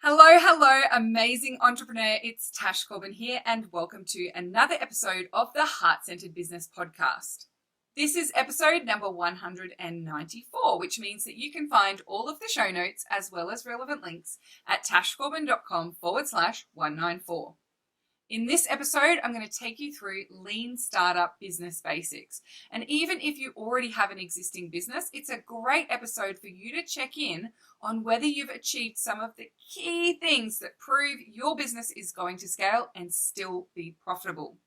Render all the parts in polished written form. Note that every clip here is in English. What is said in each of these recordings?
Hello, amazing entrepreneur. It's Tash Corbin here, and welcome to another episode of the Heart Centered Business Podcast. This is episode number 194, which means that you can find all of the show notes as well as relevant links at tashcorbin.com/194. In this episode, I'm going to take you through lean startup business basics. And even if you already have an existing business, it's a great episode for you to check in on whether you've achieved some of the key things that prove your business is going to scale and still be profitable.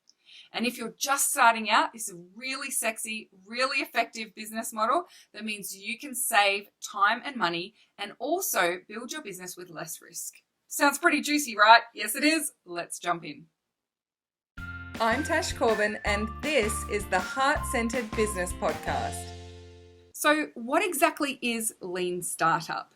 And if you're just starting out, this is a really sexy, really effective business model that means you can save time and money and also build your business with less risk. Sounds pretty juicy, right? Yes, it is. Let's jump in. I'm Tash Corbin, and this is the Heart Centered Business Podcast. So, what exactly is lean startup?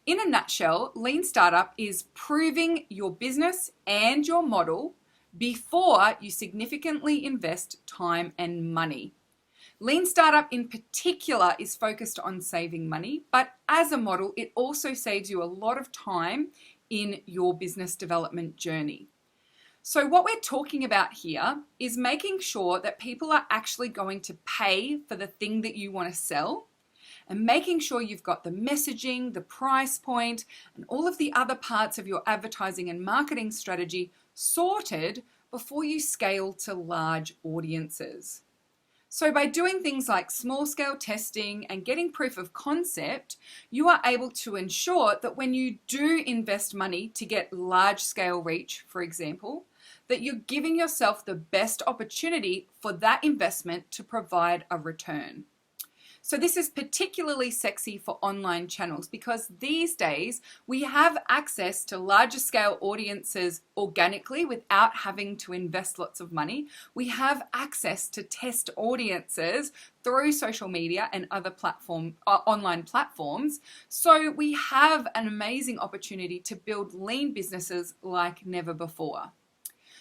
In a nutshell, lean startup is proving your business and your model before you significantly invest time and money. Lean startup in particular is focused on saving money, but as a model, it also saves you a lot of time in your business development journey. So what we're talking about here is making sure that people are actually going to pay for the thing that you want to sell, and making sure you've got the messaging, the price point, and all of the other parts of your advertising and marketing strategy sorted before you scale to large audiences. So by doing things like small scale testing and getting proof of concept, you are able to ensure that when you do invest money to get large scale reach, for example, that you're giving yourself the best opportunity for that investment to provide a return. So this is particularly sexy for online channels because these days we have access to larger scale audiences organically without having to invest lots of money. We have access to test audiences through social media and other online platforms. So we have an amazing opportunity to build lean businesses like never before.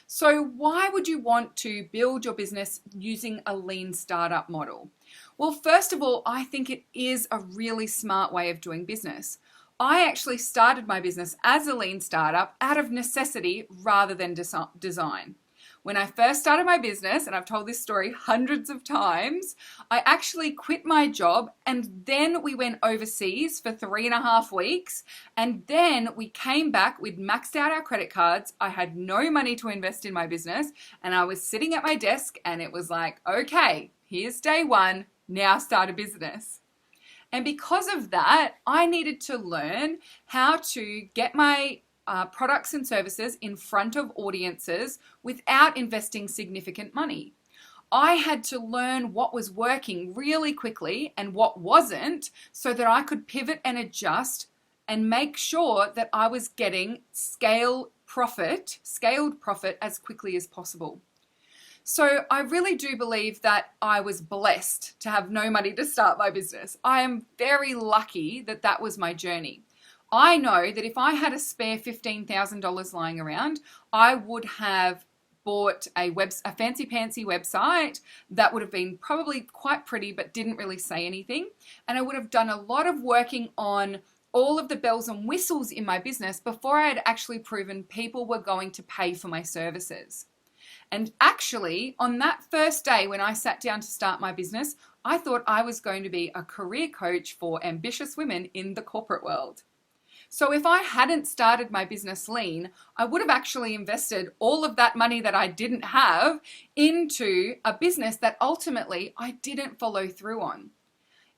So why would you want to build your business using a lean startup model? Well, first of all, I think it is a really smart way of doing business. I actually started my business as a lean startup out of necessity rather than design. When I first started my business, and I've told this story hundreds of times, I actually quit my job and then we went overseas for 3.5 weeks. And then we came back, we'd maxed out our credit cards. I had no money to invest in my business. And I was sitting at my desk and it was like, okay, here's day one, now start a business. And because of that, I needed to learn how to get my products and services in front of audiences without investing significant money. I had to learn what was working really quickly and what wasn't so that I could pivot and adjust and make sure that I was getting scaled profit as quickly as possible. So I really do believe that I was blessed to have no money to start my business. I am very lucky that that was my journey. I know that if I had a spare $15,000 lying around, I would have bought a fancy pantsy website that would have been probably quite pretty but didn't really say anything. And I would have done a lot of working on all of the bells and whistles in my business before I had actually proven people were going to pay for my services. And actually, on that first day when I sat down to start my business, I thought I was going to be a career coach for ambitious women in the corporate world. So if I hadn't started my business lean, I would have actually invested all of that money that I didn't have into a business that ultimately I didn't follow through on.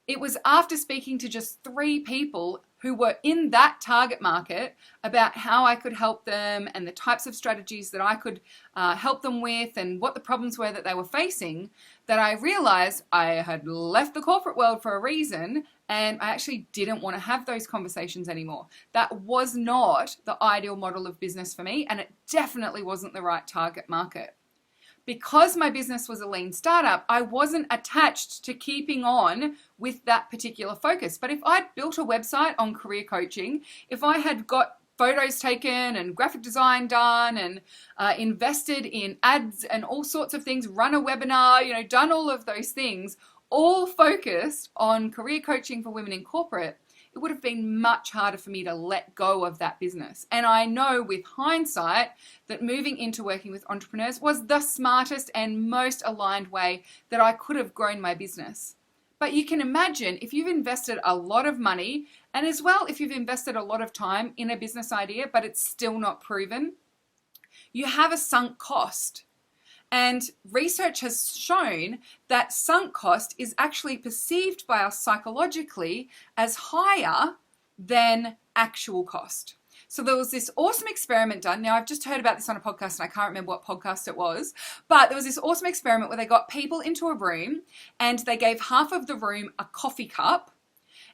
It was after speaking to just 3 people who were in that target market about how I could help them and the types of strategies that I could help them with and what the problems were that they were facing, that I realized I had left the corporate world for a reason and I actually didn't want to have those conversations anymore. That was not the ideal model of business for me, and it definitely wasn't the right target market. Because my business was a lean startup, I wasn't attached to keeping on with that particular focus. But if I'd built a website on career coaching, if I had got photos taken and graphic design done and invested in ads and all sorts of things, run a webinar, done all of those things, all focused on career coaching for women in corporate, it would have been much harder for me to let go of that business. And I know with hindsight that moving into working with entrepreneurs was the smartest and most aligned way that I could have grown my business. But you can imagine if you've invested a lot of money, and as well if you've invested a lot of time in a business idea, but it's still not proven, you have a sunk cost. And research has shown that sunk cost is actually perceived by us psychologically as higher than actual cost. So there was this awesome experiment done. Now, I've just heard about this on a podcast and I can't remember what podcast it was, but there was this awesome experiment where they got people into a room and they gave half of the room a coffee cup,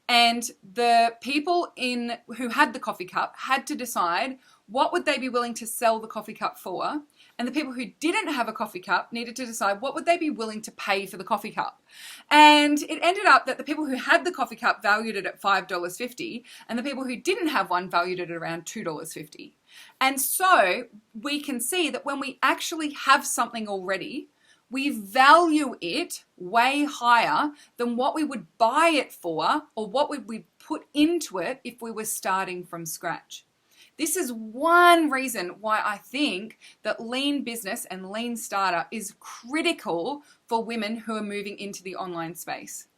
and the people who had the coffee cup had to decide what would they be willing to sell the coffee cup for, and the people who didn't have a coffee cup needed to decide what would they be willing to pay for the coffee cup. And it ended up that the people who had the coffee cup valued it at $5.50, and the people who didn't have one valued it at around $2.50. And so we can see that when we actually have something already, we value it way higher than what we would buy it for or what we would put into it if we were starting from scratch. This is one reason why I think that lean business and lean startup is critical for women who are moving into the online space.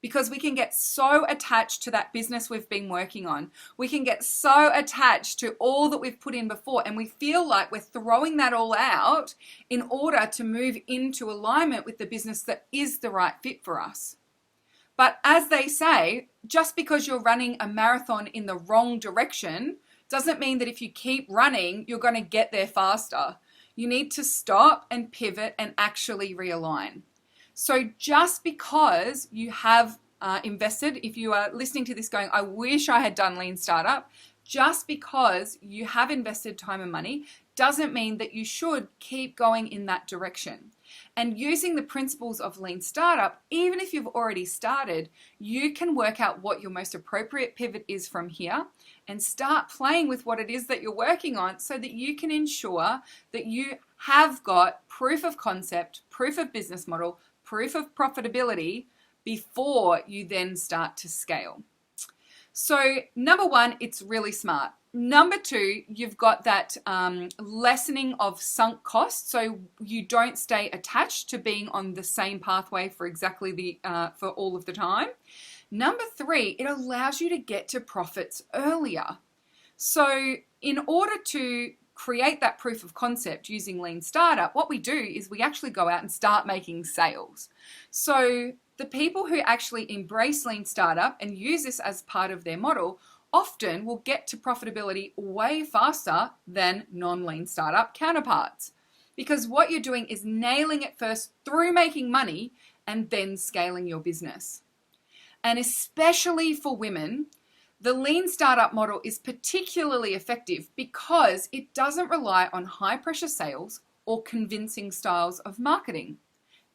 Because we can get so attached to that business we've been working on. We can get so attached to all that we've put in before, and we feel like we're throwing that all out in order to move into alignment with the business that is the right fit for us. But as they say, just because you're running a marathon in the wrong direction doesn't mean that if you keep running, you're going to get there faster. You need to stop and pivot and actually realign. So just because you have invested, if you are listening to this going, I wish I had done lean startup, just because you have invested time and money doesn't mean that you should keep going in that direction. And using the principles of lean startup, even if you've already started, you can work out what your most appropriate pivot is from here and start playing with what it is that you're working on so that you can ensure that you have got proof of concept, proof of business model, proof of profitability before you then start to scale. So number one, it's really smart. Number two, you've got that lessening of sunk costs, so you don't stay attached to being on the same pathway for exactly for all of the time. Number three, it allows you to get to profits earlier. So in order to create that proof of concept using lean startup, what we do is we actually go out and start making sales. So the people who actually embrace lean startup and use this as part of their model often will get to profitability way faster than non-lean startup counterparts, because what you're doing is nailing it first through making money and then scaling your business. And especially for women, the lean startup model is particularly effective because it doesn't rely on high pressure sales or convincing styles of marketing.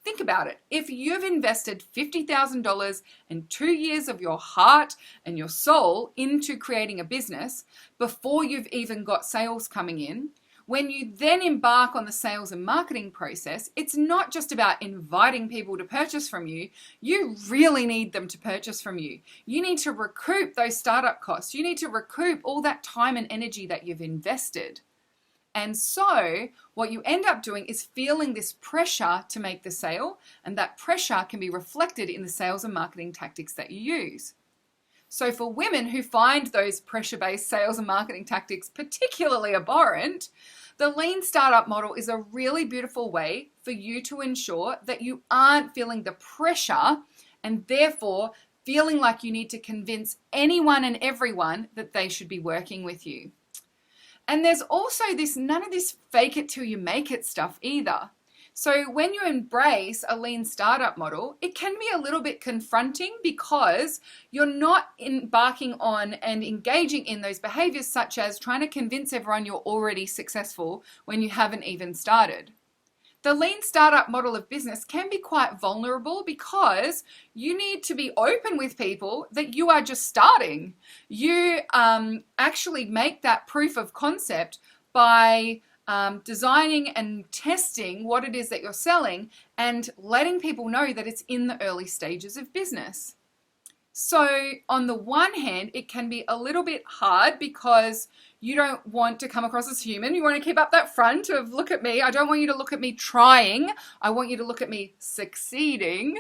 Think about it. If you've invested $50,000 and 2 years of your heart and your soul into creating a business before you've even got sales coming in, when you then embark on the sales and marketing process, it's not just about inviting people to purchase from you. You really need them to purchase from you. You need to recoup those startup costs. You need to recoup all that time and energy that you've invested. And so what you end up doing is feeling this pressure to make the sale, and that pressure can be reflected in the sales and marketing tactics that you use. So for women who find those pressure-based sales and marketing tactics particularly abhorrent, the lean startup model is a really beautiful way for you to ensure that you aren't feeling the pressure and therefore feeling like you need to convince anyone and everyone that they should be working with you. And there's also none of this fake it till you make it stuff either. So when you embrace a lean startup model, it can be a little bit confronting because you're not embarking on and engaging in those behaviors such as trying to convince everyone you're already successful when you haven't even started. The lean startup model of business can be quite vulnerable because you need to be open with people that you are just starting. You actually make that proof of concept by designing and testing what it is that you're selling and letting people know that it's in the early stages of business. So on the one hand, it can be a little bit hard because you don't want to come across as human. You want to keep up that front of look at me. I don't want you to look at me trying. I want you to look at me succeeding.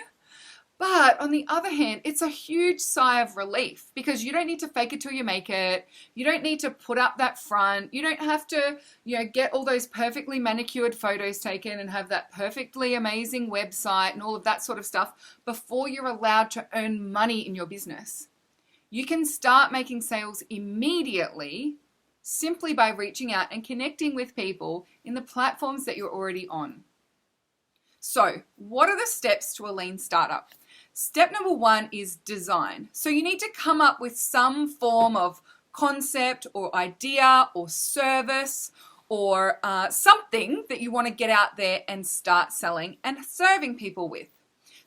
But on the other hand, it's a huge sigh of relief because you don't need to fake it till you make it. You don't need to put up that front. You don't have to, get all those perfectly manicured photos taken and have that perfectly amazing website and all of that sort of stuff before you're allowed to earn money in your business. You can start making sales immediately simply by reaching out and connecting with people in the platforms that you're already on. So, what are the steps to a lean startup? Step number 1 is design. So you need to come up with some form of concept or idea or service or something that you want to get out there and start selling and serving people with.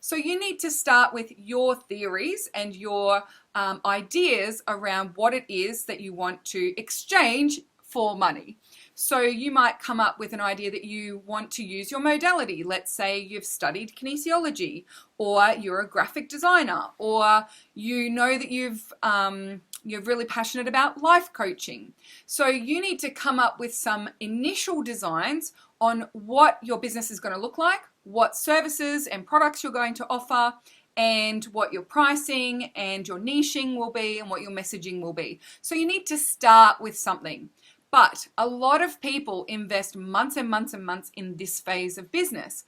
So you need to start with your theories and your ideas around what it is that you want to exchange for money. So you might come up with an idea that you want to use your modality. Let's say you've studied kinesiology, or you're a graphic designer, or you know that you're really passionate about life coaching. So you need to come up with some initial designs on what your business is going to look like, what services and products you're going to offer, and what your pricing and your niching will be and what your messaging will be. So you need to start with something. But a lot of people invest months and months and months in this phase of business.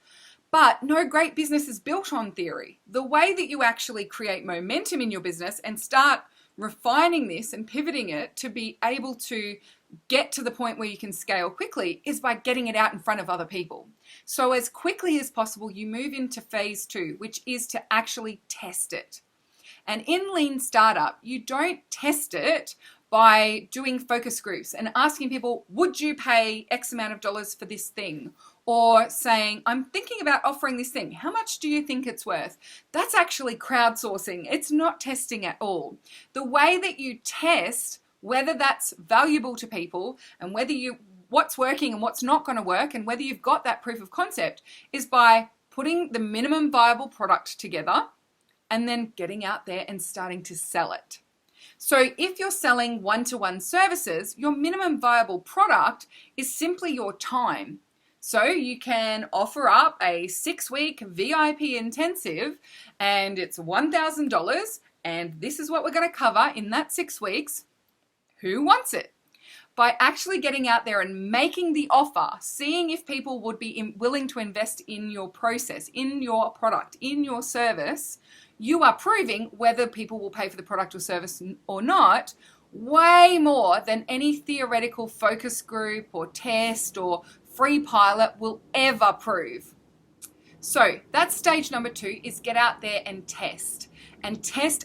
But no great business is built on theory. The way that you actually create momentum in your business and start refining this and pivoting it to be able to get to the point where you can scale quickly is by getting it out in front of other people. So as quickly as possible, you move into phase 2, which is to actually test it. And in Lean Startup, you don't test it by doing focus groups and asking people, would you pay X amount of dollars for this thing? Or saying, I'm thinking about offering this thing. How much do you think it's worth? That's actually crowdsourcing. It's not testing at all. The way that you test whether that's valuable to people and what's working and what's not going to work and whether you've got that proof of concept is by putting the minimum viable product together and then getting out there and starting to sell it. So if you're selling one-to-one services, your minimum viable product is simply your time. So you can offer up a 6-week VIP intensive and it's $1,000 and this is what we're going to cover in that 6 weeks. Who wants it? By actually getting out there and making the offer, seeing if people would be willing to invest in your process, in your product, in your service, you are proving whether people will pay for the product or service or not, way more than any theoretical focus group or test or free pilot will ever prove. So that's stage number 2, is get out there and test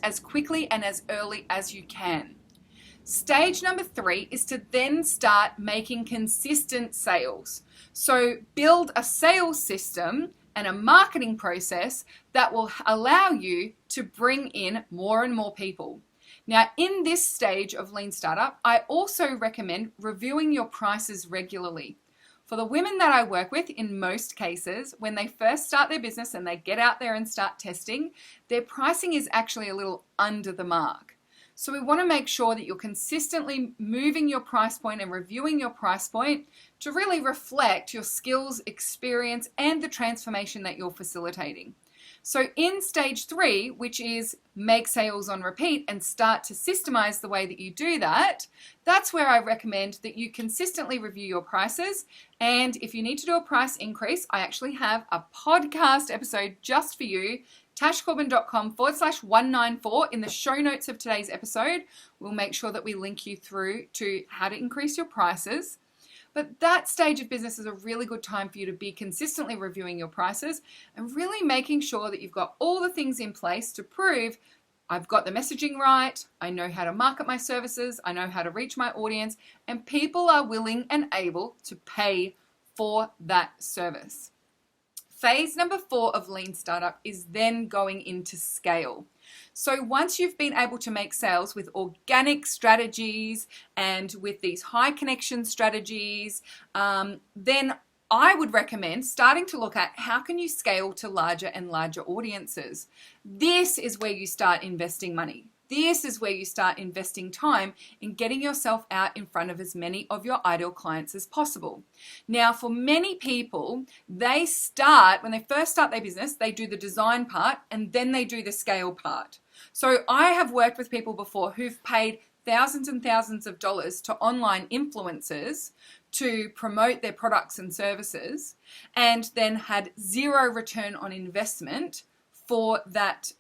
as quickly and as early as you can. Stage number 3 is to then start making consistent sales. So build a sales system and a marketing process that will allow you to bring in more and more people. Now, in this stage of Lean Startup, I also recommend reviewing your prices regularly. For the women that I work with, in most cases, when they first start their business and they get out there and start testing, their pricing is actually a little under the mark. So we want to make sure that you're consistently moving your price point and reviewing your price point to really reflect your skills, experience, and the transformation that you're facilitating. So in stage 3, which is make sales on repeat and start to systemize the way that you do that, that's where I recommend that you consistently review your prices. And if you need to do a price increase, I actually have a podcast episode just for you, tashcorbin.com/194 in the show notes of today's episode. We'll make sure that we link you through to how to increase your prices. But that stage of business is a really good time for you to be consistently reviewing your prices and really making sure that you've got all the things in place to prove I've got the messaging right, I know how to market my services, I know how to reach my audience, and people are willing and able to pay for that service. Phase number 4 of Lean Startup is then going into scale. So once you've been able to make sales with organic strategies and with these high connection strategies, then I would recommend starting to look at how can you scale to larger and larger audiences. This is where you start investing money. This is where you start investing time in getting yourself out in front of as many of your ideal clients as possible. Now, for many people, they start, when they first start their business, they do the design part and then they do the scale part. So I have worked with people before who've paid thousands and thousands of dollars to online influencers to promote their products and services and then had zero return on investment for that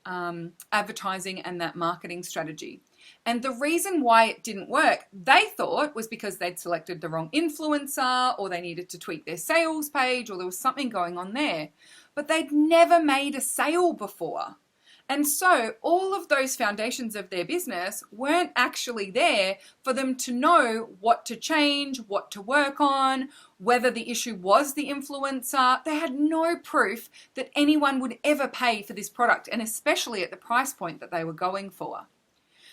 advertising and that marketing strategy. And the reason why it didn't work, they thought, was because they'd selected the wrong influencer or they needed to tweak their sales page or there was something going on there. But they'd never made a sale before. And so all of those foundations of their business weren't actually there for them to know what to change, what to work on, whether the issue was the influencer. They had no proof that anyone would ever pay for this product, and especially at the price point that they were going for.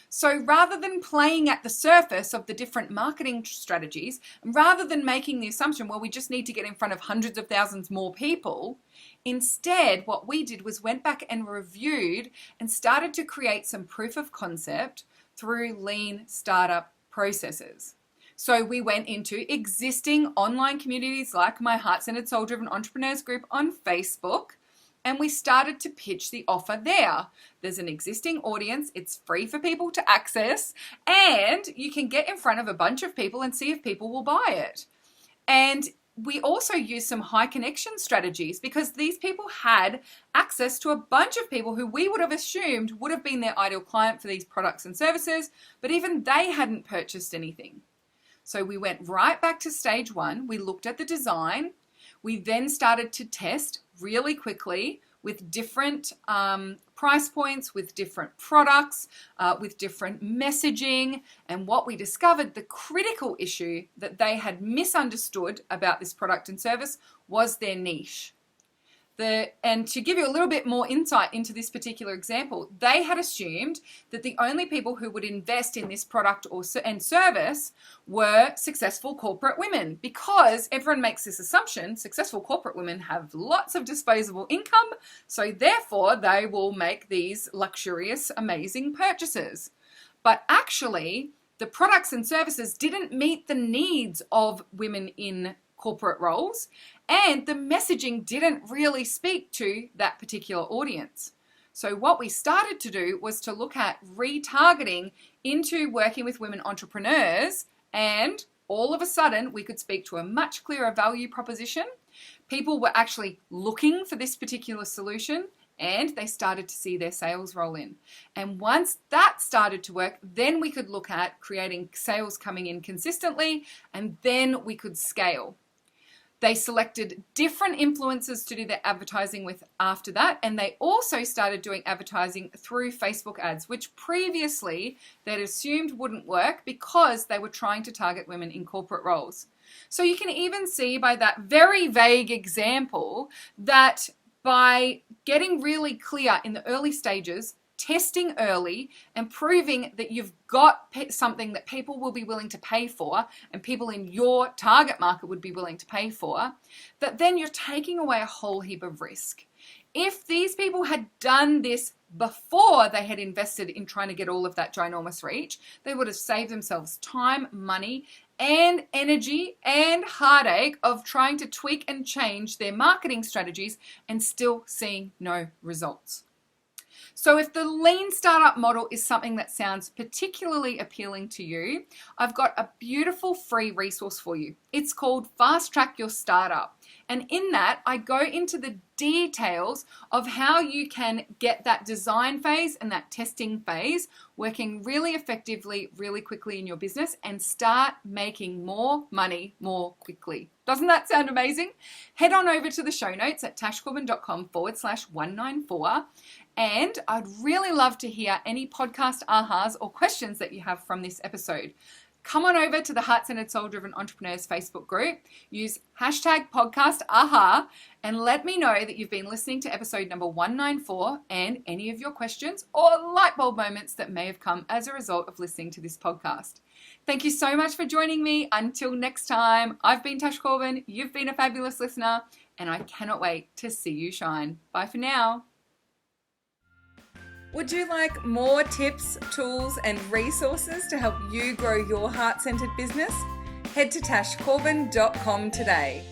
So rather than playing at the surface of the different marketing strategies, and rather than making the assumption, well, we just need to get in front of hundreds of thousands more people, instead, what we did was went back and reviewed and started to create some proof of concept through lean startup processes. So we went into existing online communities like my Heart-Centered Soul-Driven Entrepreneurs group on Facebook, and we started to pitch the offer there. There's an existing audience, it's free for people to access, and you can get in front of a bunch of people and see if people will buy it. And we also used some high connection strategies because these people had access to a bunch of people who we would have assumed would have been their ideal client for these products and services, but even they hadn't purchased anything. So we went right back to stage one. We looked at the design. We then started to test really quickly with different price points, with different products, with different messaging. And what we discovered, the critical issue that they had misunderstood about this product and service was their niche. And to give you a little bit more insight into this particular example, they had assumed that the only people who would invest in this product and service were successful corporate women, because everyone makes this assumption, successful corporate women have lots of disposable income, so therefore they will make these luxurious, amazing purchases. But actually, the products and services didn't meet the needs of women in corporate roles, and the messaging didn't really speak to that particular audience. So what we started to do was to look at retargeting into working with women entrepreneurs, and all of a sudden we could speak to a much clearer value proposition. People were actually looking for this particular solution, and they started to see their sales roll in. And once that started to work, then we could look at creating sales coming in consistently, and then we could scale. They selected different influencers to do their advertising with after that, and they also started doing advertising through Facebook ads, which previously they'd assumed wouldn't work because they were trying to target women in corporate roles. So you can even see by that very vague example that by getting really clear in the early stages, testing early and proving that you've got something that people will be willing to pay for and people in your target market would be willing to pay for, that then you're taking away a whole heap of risk. If these people had done this before they had invested in trying to get all of that ginormous reach, they would have saved themselves time, money, and energy and heartache of trying to tweak and change their marketing strategies and still seeing no results. So if the lean startup model is something that sounds particularly appealing to you, I've got a beautiful free resource for you. It's called Fast Track Your Startup. And in that, I go into the details of how you can get that design phase and that testing phase working really effectively, really quickly in your business and start making more money more quickly. Doesn't that sound amazing? Head on over to the show notes at tashcorbin.com/194. And I'd really love to hear any podcast ahas or questions that you have from this episode. Come on over to the Heart-Centered Soul-Driven Entrepreneurs Facebook group, use #podcastaha, and let me know that you've been listening to episode number 194 and any of your questions or light bulb moments that may have come as a result of listening to this podcast. Thank you so much for joining me. Until next time, I've been Tash Corbin. You've been a fabulous listener, and I cannot wait to see you shine. Bye for now. Would you like more tips, tools, and resources to help you grow your heart-centered business? Head to tashcorbin.com today.